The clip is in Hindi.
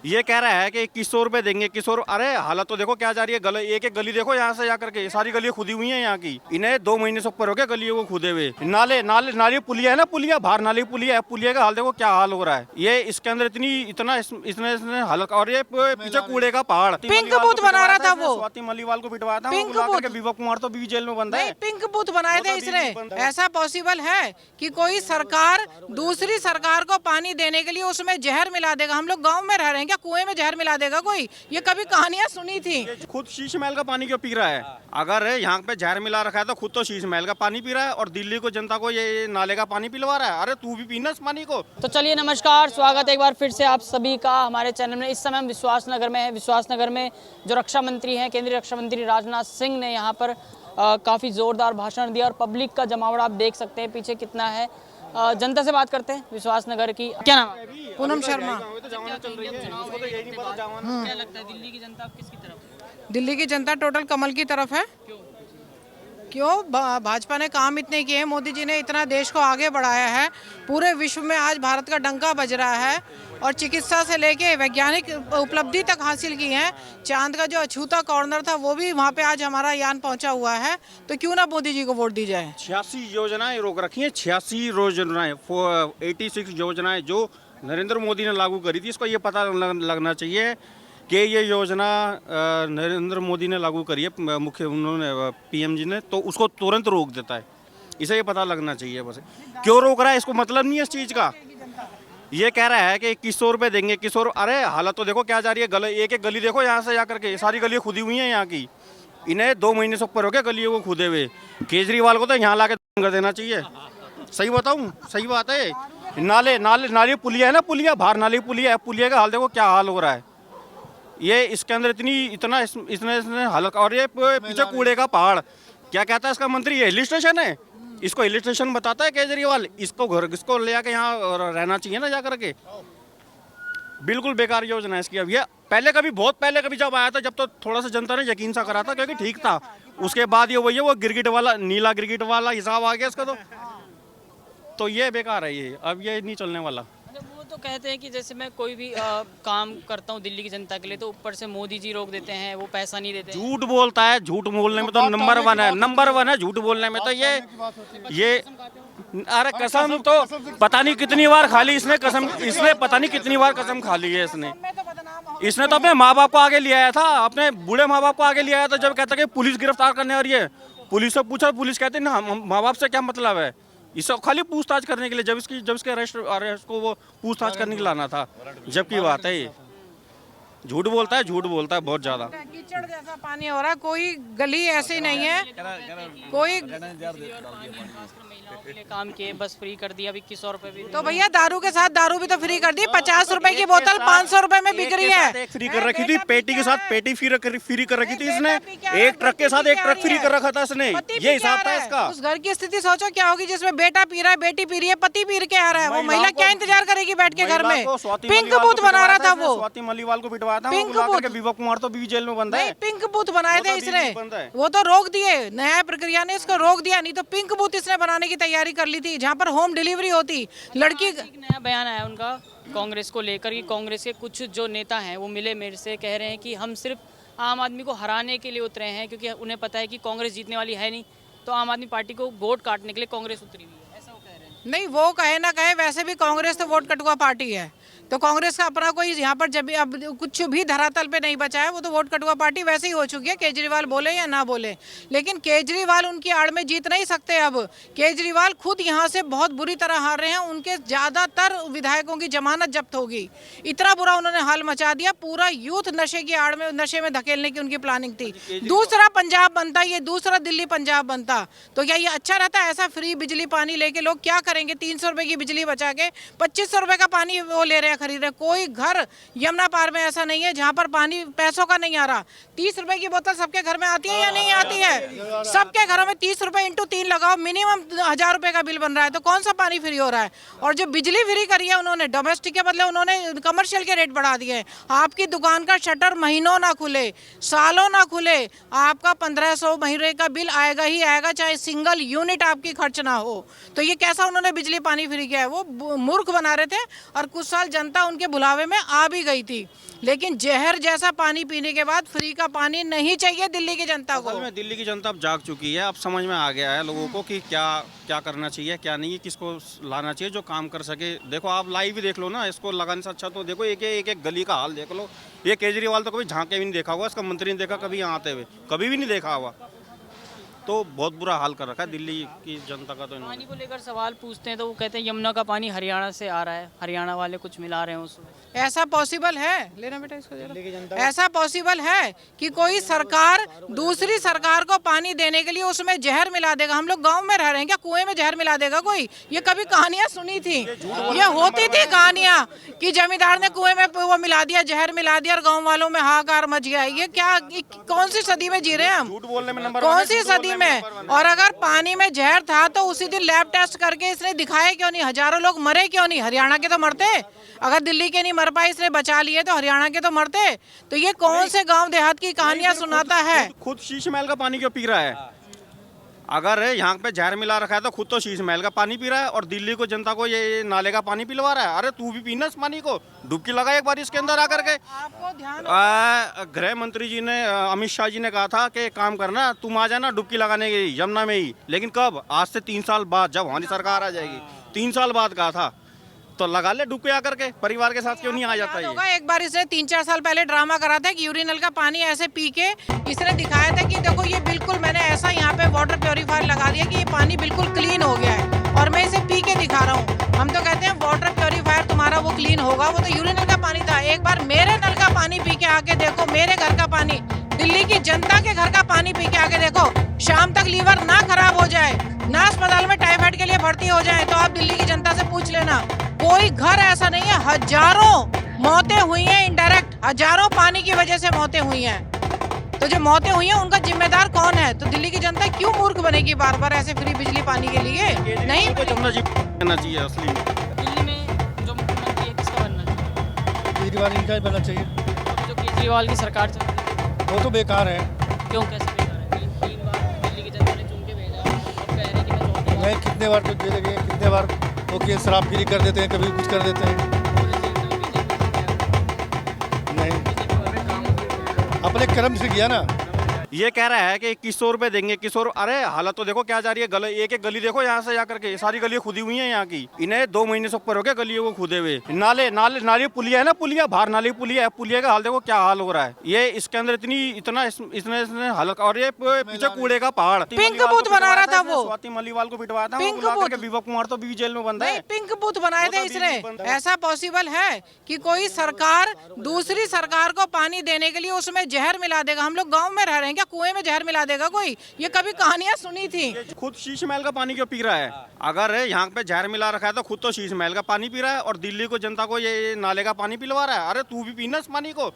ये कह रहा है कि 2100 रुपए देंगे, 2100। अरे हालत तो देखो क्या जा रही है। एक एक गली देखो यहाँ से जाकर के, सारी गलियां खुदी हुई हैं यहाँ की। इन्हें 2 महीने से ऊपर हो गया गलियों को खुदे हुए। नाले नाले नाली पुलिया है ना, पुलिया बाहर नाली पुलिया है, पुलिया का हाल देखो क्या हाल हो रहा है। ये इसके अंदर इसने हालत। और ये पीछे कूड़े का पहाड़। पिंक बूथ बना रहा था वो, स्वाति मलीवाल को बिठवाया था, पिंक बुला बूथ। करके विवेक कुमार तो भी जेल में बंद है। पिंक बूथ बनाए थे इसने। ऐसा पॉसिबल है कि कोई सरकार दूसरी सरकार को पानी देने के लिए उसमें जहर मिला देगा? हम लोग गांव में रह रहे हैं, क्या कुएं में जहर मिला देगा कोई? ये कभी कहानियां सुनी थी? खुद शीश महल का पानी क्यों पी रहा है? अगर यहाँ पे जहर मिला रखा है तो खुद तो शीश महल का पानी पी रहा है और दिल्ली को जनता को ये नाले का पानी पिलवा रहा है। अरे तू भी पीना इस पानी को। तो चलिए नमस्कार, स्वागत है एक बार फिर से आप सभी का हमारे चैनल में। इस समय हम विश्वासनगर में है। विश्वासनगर में जो रक्षा मंत्री हैं, केंद्रीय रक्षा मंत्री राजनाथ सिंह ने यहाँ पर काफ़ी ज़ोरदार भाषण दिया और पब्लिक का जमावड़ा आप देख सकते हैं पीछे कितना है। जनता से बात करते हैं विश्वासनगर की। क्या नाम है? पूनम शर्मा। क्या लगता है दिल्ली की जनता किसकी तरफ है? दिल्ली की जनता टोटल कमल की तरफ है। क्यों? भाजपा ने काम इतने किए हैं, मोदी जी ने इतना देश को आगे बढ़ाया है, पूरे विश्व में आज भारत का डंका बज रहा है और चिकित्सा से लेके वैज्ञानिक उपलब्धि तक हासिल की है। चांद का जो अछूता कॉर्नर था वो भी वहाँ पे आज हमारा यान पहुँचा हुआ है, तो क्यों ना मोदी जी को वोट दी जाए। 86 योजनाएं रोक रखी हैं, 86 योजनाएं, 86 योजनाएं जो नरेंद्र मोदी ने लागू करी थी। इसको ये पता लगना चाहिए कि ये योजना नरेंद्र मोदी ने लागू करी है, उन्होंने पीएम जी ने, तो उसको तुरंत रोक देता है। इसे ये पता लगना चाहिए बस क्यों रोक रहा है, इसको मतलब नहीं है इस चीज़ का। ये कह रहा है कि 2100 रुपए देंगे, 2100। अरे हालत तो देखो क्या जा रही है। एक एक गली देखो यहाँ से जाकर के, सारी गलियां खुदी हुई हैं यहाँ की। इन्हें 2 महीने से ऊपर हो गया गलियों को खुदे हुए। केजरीवाल को तो यहाँ ला के कर देना चाहिए। सही बताऊँ, सही बात है। नाली पुलिया है ना, पुलिया बाहर नाली पुलिया है, पुलिया का हाल देखो क्या हाल हो रहा है। ये इसके अंदर इसने हालत। और ये पीछे कूड़े का पहाड़। क्या कहता है इसका मंत्री? ये हिल स्टेशन है, इसको हिल स्टेशन बताता है केजरीवाल। इसको ले आके यहाँ रहना चाहिए ना जाकर के। बिल्कुल बेकार योजना है इसकी। अब ये बहुत पहले कभी जब आया था, जब तो थोड़ा सा जनता ने यकीन सा करा था क्योंकि ठीक था। उसके बाद ये वही है, वो गिरगिट वाला, नीला गिरगिट वाला हिसाब आ गया इसका। तो ये बेकार है ये, अब ये नहीं चलने वाला। वो तो कहते हैं कि जैसे मैं कोई भी काम करता हूँ दिल्ली की जनता के लिए, तो ऊपर से मोदी जी रोक देते हैं, वो पैसा नहीं देते। झूठ बोलता है, झूठ बोलने में तो नंबर वन है झूठ बोलने में तो ये अरे कसम तो पता नहीं कितनी बार खा ली इसने कसम। इसने पता नहीं कितनी बार कसम खा ली है इसने तो अपने माँ बाप को आगे ले आया था, अपने बूढ़े माँ बाप को आगे ले आया था जब कहता कि पुलिस गिरफ्तार करने आ रही है। पुलिस से पूछा, पुलिस कहते ना माँ बाप से क्या मतलब है। इसे खाली पूछताछ करने के लिए, जब इसके अरेस्ट को वो पूछताछ करने के लिए लाना था। जबकि बात है ये झूठ बोलता है बहुत ज्यादा। कीचड़ जैसा पानी हो रहा है, कोई गली ऐसी नहीं है, कोई। महिलाओं के लिए काम किए, बस फ्री कर दिया, अभी 2100 रुपए भी। तो भैया दारू के साथ दारू भी तो फ्री कर दी। 50 रुपए की बोतल 500 रुपए में बिक रही है। फ्री कर रखी थी, पेटी के साथ पेटी फ्री कर रखी थी इसने। एक ट्रक के साथ एक ट्रक फ्री कर रखा था इसने। ये हिसाब था इसका। उस घर की स्थिति सोचो क्या होगी जिसमें बेटा पी रहा है, बेटी पी रही है, पति पी के आ रहा है। वो महिला क्या इंतजार करेगी बैठ के घर में? पिंक बूथ बना रहा था वो, स्वाति मलीवाल को बिठवाया था, पिंक बूथ। विवेक कुमार तो भी जेल में बंद है। पिंक बूथ बनाए थे इसने, वो तो रोक दिए। न्याय प्रक्रिया ने इसको रोक दिया, नहीं तो पिंक बूथ इसने बनाने की तैयारी कर ली थी जहाँ पर होम डिलीवरी होती। लड़की एक नया बयान आया उनका कांग्रेस को लेकर कि कांग्रेस के कुछ जो नेता हैं वो मिले मेरे से, कह रहे हैं कि हम सिर्फ आम आदमी को हराने के लिए उतरे हैं, क्योंकि उन्हें पता है कि कांग्रेस जीतने वाली है नहीं, तो आम आदमी पार्टी को वोट काटने के लिए कांग्रेस उतरी हुई है, ऐसा वो कह रहे हैं। नहीं, वो कहे ना कहे, वैसे भी कांग्रेस तो वोट कटुआ पार्टी है, तो कांग्रेस का अपना कोई यहाँ पर जब अब कुछ भी धरातल पे नहीं बचा है। वो तो वोट कटुआ पार्टी वैसे ही हो चुकी है, केजरीवाल बोले या ना बोले। लेकिन केजरीवाल उनकी आड़ में जीत नहीं सकते। अब केजरीवाल खुद यहाँ से बहुत बुरी तरह हार रहे हैं, उनके ज़्यादातर विधायकों की जमानत जब्त होगी। इतना बुरा उन्होंने हाल मचा दिया, पूरा यूथ नशे की आड़ में, नशे में धकेलने की उनकी प्लानिंग थी। दूसरा पंजाब बनता, ये दूसरा दिल्ली पंजाब बनता, तो क्या ये अच्छा रहता? ऐसा फ्री बिजली पानी लेके लोग क्या करेंगे? 300 रुपए की बिजली बचा के 2500 रुपए का पानी वो ले रहे हैं, खरीद रहे। कोई घर यमुना पार में ऐसा नहीं है जहां पर पानी पैसों का नहीं आ रहा। 30 रुपए की बोतल सबके घर में आती है या नहीं आती है? सबके घरों में 30 रुपए इंटू 3 लगाओ, मिनिमम 1000 रुपए का बिल बन रहा है। तो कौन सा पानी फ्री हो रहा है? और जो बिजली फ्री करी है उन्होंने, डोमेस्टिक के बदले उन्होंने कमर्शियल के रेट बढ़ा दिए। आपकी दुकान का शटर महीनों ना खुले, सालों ना खुले, आपका 1500 महीने का बिल आएगा ही आएगा, चाहे सिंगल यूनिट आपकी खर्च ना हो। तो ये कैसा उन्होंने बिजली पानी फ्री किया है? वो मूर्ख बना रहे थे और कुछ साल जनता जनता उनके बुलावे में आ भी गई थी, लेकिन जहर जैसा पानी पीने के बाद फ्री का पानी नहीं चाहिए दिल्ली की जनता को। असल में दिल्ली की जनता अब जाग चुकी है, अब समझ में आ गया है लोगों को कि क्या क्या करना चाहिए क्या नहीं, किसको लाना चाहिए जो काम कर सके। देखो आप लाइव ही देख लो ना, इसको लगाने से अच्छा तो देखो एक गली का हाल देख लो। ये केजरीवाल तो कभी झांके भी नहीं देखा हुआ, इसका मंत्री नहीं देखा कभी यहाँ आते हुए, कभी भी नहीं देखा हुआ। तो बहुत बुरा हाल कर रखा है दिल्ली की जनता का। तो इन्होंने पानी को लेकर सवाल पूछते हैं तो वो कहते हैं यमुना का पानी हरियाणा से आ रहा है, हरियाणा वाले कुछ मिला रहे हैं उसमें। ऐसा पॉसिबल है? लेना बेटा इसको जरा। ऐसा पॉसिबल है कि कोई सरकार दूसरी सरकार को पानी देने के लिए उसमें जहर मिला देगा? हम लोग गांव में रह रहे हैं, क्या कुएं में जहर मिला देगा कोई? ये कभी कहानियां सुनी थी, ये होती थी कहानियां कि जमींदार ने कुएं में वो मिला दिया, जहर मिला दिया और गाँव वालों में हाहाकार मच गया। ये क्या, कौन सी सदी में जी रहे हैं हम? झूठ बोलने में नंबर कौन सी सदी में? और अगर पानी में जहर था तो उसी दिन लैब टेस्ट करके इसने दिखाया क्यों नहीं? हजारों लोग मरे क्यों नहीं? हरियाणा के तो मरते, अगर दिल्ली के नहीं मर पाए इसने बचा लिए तो हरियाणा के तो मरते। तो ये कौन से गांव देहात की कहानियां सुनाता है? खुद शीश महल का पानी क्यों पी रहा है? अगर यहाँ पे जहर मिला रखा है तो खुद तो शीश महल का पानी पी रहा है और दिल्ली को जनता को ये नाले का पानी पिलवा रहा है। अरे तू भी पीना इस पानी को, डुबकी लगा एक बार इसके अंदर आकर के। आपको ध्यान गृह मंत्री जी ने, अमित शाह जी ने कहा था कि काम करना, तुम आ जाना डुबकी लगाने के यमुना में ही। लेकिन कब? आज से 3 साल बाद, जब हमारी सरकार आ जाएगी। 3 साल बाद कहा था, तो लगा ले डुबकी आकर के। परिवार के साथ क्यों नहीं आ जाता होगा ये? एक बार इसने 3-4 साल पहले ड्रामा करा था कि यूरिनल का पानी ऐसे पी के इसने दिखाया था कि देखो ये बिल्कुल, मैंने ऐसा यहाँ पे वाटर प्योरीफायर लगा दिया कि ये पानी बिल्कुल क्लीन हो गया है और मैं इसे पी के दिखा रहा हूँ। हम तो कहते हैं वाटर प्योरीफायर तुम्हारा वो क्लीन होगा, वो तो यूरिनल का पानी था। एक बार मेरे नल का पानी पी के आके देखो, मेरे घर का पानी, दिल्ली की जनता के घर का पानी पी के आके देखो। शाम तक लीवर ना खराब हो जाए, ना अस्पताल में टाइफाइड के लिए भर्ती हो जाए, तो आप दिल्ली की जनता से पूछ लेना, कोई घर ऐसा नहीं है। हजारों मौतें हुई हैं इनडायरेक्ट, हजारों पानी की वजह से मौतें हुई हैं। तो जो मौतें हुई हैं उनका जिम्मेदार कौन है? तो दिल्ली की जनता क्यों मूर्ख बनेगी बार बार ऐसे फ्री बिजली पानी के लिए? नहीं को जमुना जी करना चाहिए असली में। दिल्ली में जो मुख्यमंत्री है किसका बनना चाहिए? केजरीवाल इनका ही बनना चाहिए। जो केजरीवाल की सरकार चल रही है वो तो बेकार है। क्यों, कैसे बेकार है? 3 बार दिल्ली की जनता ने चुन के भेजा और कह रहे हैं कि मैं चौथी बार नहीं, कितने बार तो दे देंगे, कितने बार वो के शराब फ्री कर देते हैं, कभी कुछ कर देते हैं। नहीं, अपने कर्म से किया ना। ये कह रहा है कि 2100 रुपए देंगे, 2100। अरे हालत तो देखो क्या जा रही है। एक एक गली देखो यहाँ से जाकर के, सारी गलियां खुदी हुई हैं यहाँ की। इन्हें 2 महीने से ऊपर हो गया गलियों को खुदे हुए। नाले पुलिया है ना, पुलिया बाहर नाली पुलिया है, पुलिया का हाल देखो क्या हाल हो रहा है। ये इसके अंदर इसने हालत, और ये पीछे कूड़े का पहाड़। पिंक बूथ बना रहा था वो, स्वाति मलीवाल को पिटवाया था, पिंक बुला बूथ। करके विवेक कुमार तो भी जेल में बंद है। नहीं, पिंक बूथ बनाए थे इसने। ऐसा पॉसिबल है कि कोई सरकार दूसरी सरकार को पानी देने के लिए उसमें जहर मिला देगा? हम लोग गांव में रह रहे हैं, क्या कुएं में जहर मिला देगा कोई? ये कभी कहानियां सुनी थी। खुद शीश महल का पानी क्यों पी रहा है? अगर यहाँ पे जहर मिला रखा है तो खुद तो शीश महल का पानी पी रहा है और दिल्ली को जनता को ये नाले का पानी पिलवा रहा है। अरे तू भी पीना इस पानी को,